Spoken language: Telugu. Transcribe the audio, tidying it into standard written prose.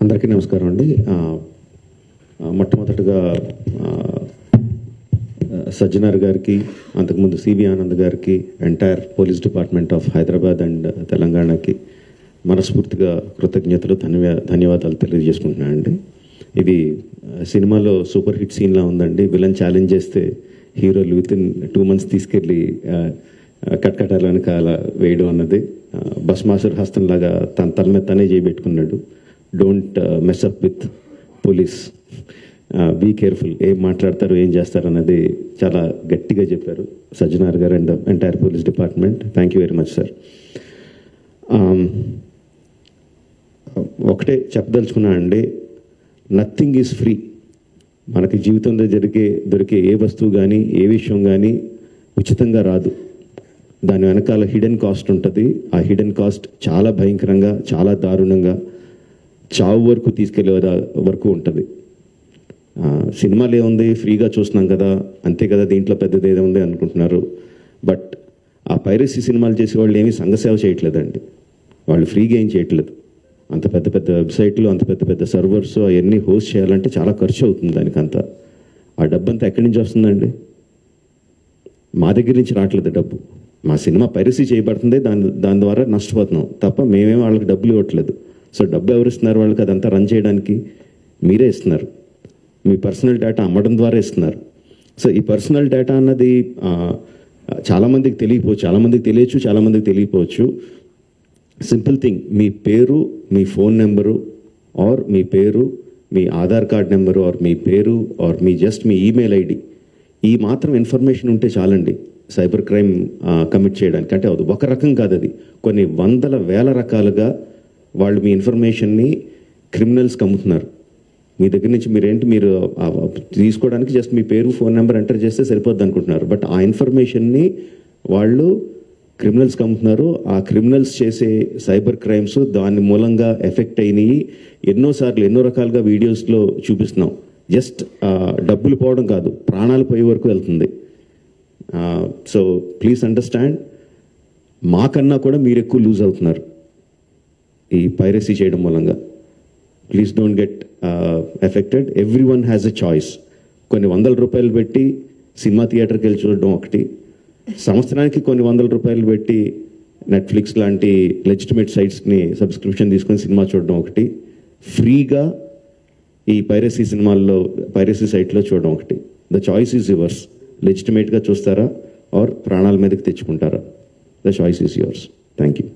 అందరికీ నమస్కారం అండి. మొట్టమొదటిగా సజ్జనార్ గారికి, అంతకుముందు సివి ఆనంద్ గారికి, entire police department of Hyderabad and తెలంగాణకి మనస్ఫూర్తిగా కృతజ్ఞతలు, ధన్యవాదాలు తెలియజేసుకుంటున్నాను అండి. ఇది సినిమాలో సూపర్ హిట్ సీన్లా ఉందండి. విలన్ ఛాలెంజ్ చేస్తే హీరోలు వితిన్ 2 months తీసుకెళ్ళి కట్కటాల వెనకాల వేయడం అన్నది బస్మాసుర్ హస్తంలాగా తన తల మీద తనే చేయబెట్టుకున్నాడు. Don't mess up with police, be careful, ఏం మాట్లాడతారు ఏం చేస్తారు అన్నది చాలా గట్టిగా చెప్పారు సజ్జనార్ గారు and entire police department. Thank you very much sir. ఒకటే చెప్పదలుచుకున్నా అండి, నథింగ్ ఈజ్ ఫ్రీ. మనకి జీవితంలో దొరికే ఏ వస్తువు కానీ ఏ విషయం కానీ ఉచితంగా రాదు. దాని వెనకాల హిడెన్ కాస్ట్ ఉంటుంది. ఆ హిడెన్ కాస్ట్ చాలా భయంకరంగా, చాలా దారుణంగా, చావు వరకు తీసుకెళ్లే వరకు ఉంటుంది. సినిమాలు ఏముంది, ఫ్రీగా చూస్తున్నాం కదా, అంతే కదా, దీంట్లో పెద్దది ఏముంది అనుకుంటున్నారు. బట్ ఆ పైరసీ సినిమాలు చేసే వాళ్ళు ఏమీ సంఘసేవ చేయట్లేదండి. వాళ్ళు ఫ్రీగా ఏం చేయట్లేదు. అంత పెద్ద పెద్ద వెబ్సైట్లు, అంత పెద్ద పెద్ద సర్వర్స్ అవన్నీ హోస్ట్ చేయాలంటే చాలా ఖర్చు అవుతుంది. దానికంతా ఆ డబ్బు అంతా ఎక్కడి నుంచి వస్తుందండి? మా దగ్గర నుంచి రావట్లేదు డబ్బు. మా సినిమా పైరసీ చేయబడుతుంది, దాని ద్వారా నష్టపోతున్నాం తప్ప మేమేం వాళ్ళకి డబ్బులు ఇవ్వట్లేదు. సో డబ్బు ఎవరు ఇస్తున్నారు వాళ్ళకి? అదంతా రన్ చేయడానికి మీరే ఇస్తున్నారు. మీ పర్సనల్ డేటా అమ్మడం ద్వారా ఇస్తున్నారు. సో ఈ పర్సనల్ డేటా అన్నది చాలామందికి తెలియకపోవచ్చు, చాలామందికి తెలియచ్చు, చాలామందికి తెలియకపోవచ్చు. సింపుల్ థింగ్, మీ పేరు, మీ ఫోన్ నెంబరు, ఆర్ మీ పేరు, మీ ఆధార్ కార్డ్ నెంబరు, ఆర్ మీ పేరు, ఆర్ మీ ఈమెయిల్ ఐడి, ఈ మాత్రం ఇన్ఫర్మేషన్ ఉంటే చాలండి సైబర్ క్రైమ్ కమిట్ చేయడానికి. అంటే అది ఒక రకం కాదు, అది కొన్ని వందల వేల రకాలుగా వాళ్ళు మీ ఇన్ఫర్మేషన్ని క్రిమినల్స్కి అమ్ముతున్నారు. మీ దగ్గర నుంచి మీరు తీసుకోవడానికి జస్ట్ మీ పేరు, ఫోన్ నెంబర్ ఎంటర్ చేస్తే సరిపోద్ది అనుకుంటున్నారు. బట్ ఆ ఇన్ఫర్మేషన్ని వాళ్ళు క్రిమినల్స్కి అమ్ముతున్నారు. ఆ క్రిమినల్స్ చేసే సైబర్ క్రైమ్స్ దాని మూలంగా ఎఫెక్ట్ అయినాయి. ఎన్నోసార్లు ఎన్నో రకాలుగా వీడియోస్లో చూపిస్తున్నాం. జస్ట్ డబ్బులు పోవడం కాదు, ప్రాణాలు పోయే వరకు వెళ్తుంది. సో ప్లీజ్ అండర్స్టాండ్, మాకన్నా కూడా మీరు ఎక్కువ లూజ్ అవుతున్నారు ఈ పైరసీ చేయడం మూలంగా. Please don't get affected. Every one has a choice. కొన్ని ₹100 పెట్టి సినిమా థియేటర్కి వెళ్ళి చూడడం ఒకటి, సంవత్సరానికి కొన్ని ₹100 పెట్టి నెట్ఫ్లిక్స్ లాంటి లెజిటిమేట్ సైట్స్ని సబ్స్క్రిప్షన్ తీసుకొని సినిమా చూడడం ఒకటి, ఫ్రీగా ఈ పైరసీ సైట్లో చూడడం ఒకటి. The choice is yours. లెజిటిమేట్గా చూస్తారా ఆర్ ప్రాణాల మీదకి తెచ్చుకుంటారా? The choice is yours. Thank you.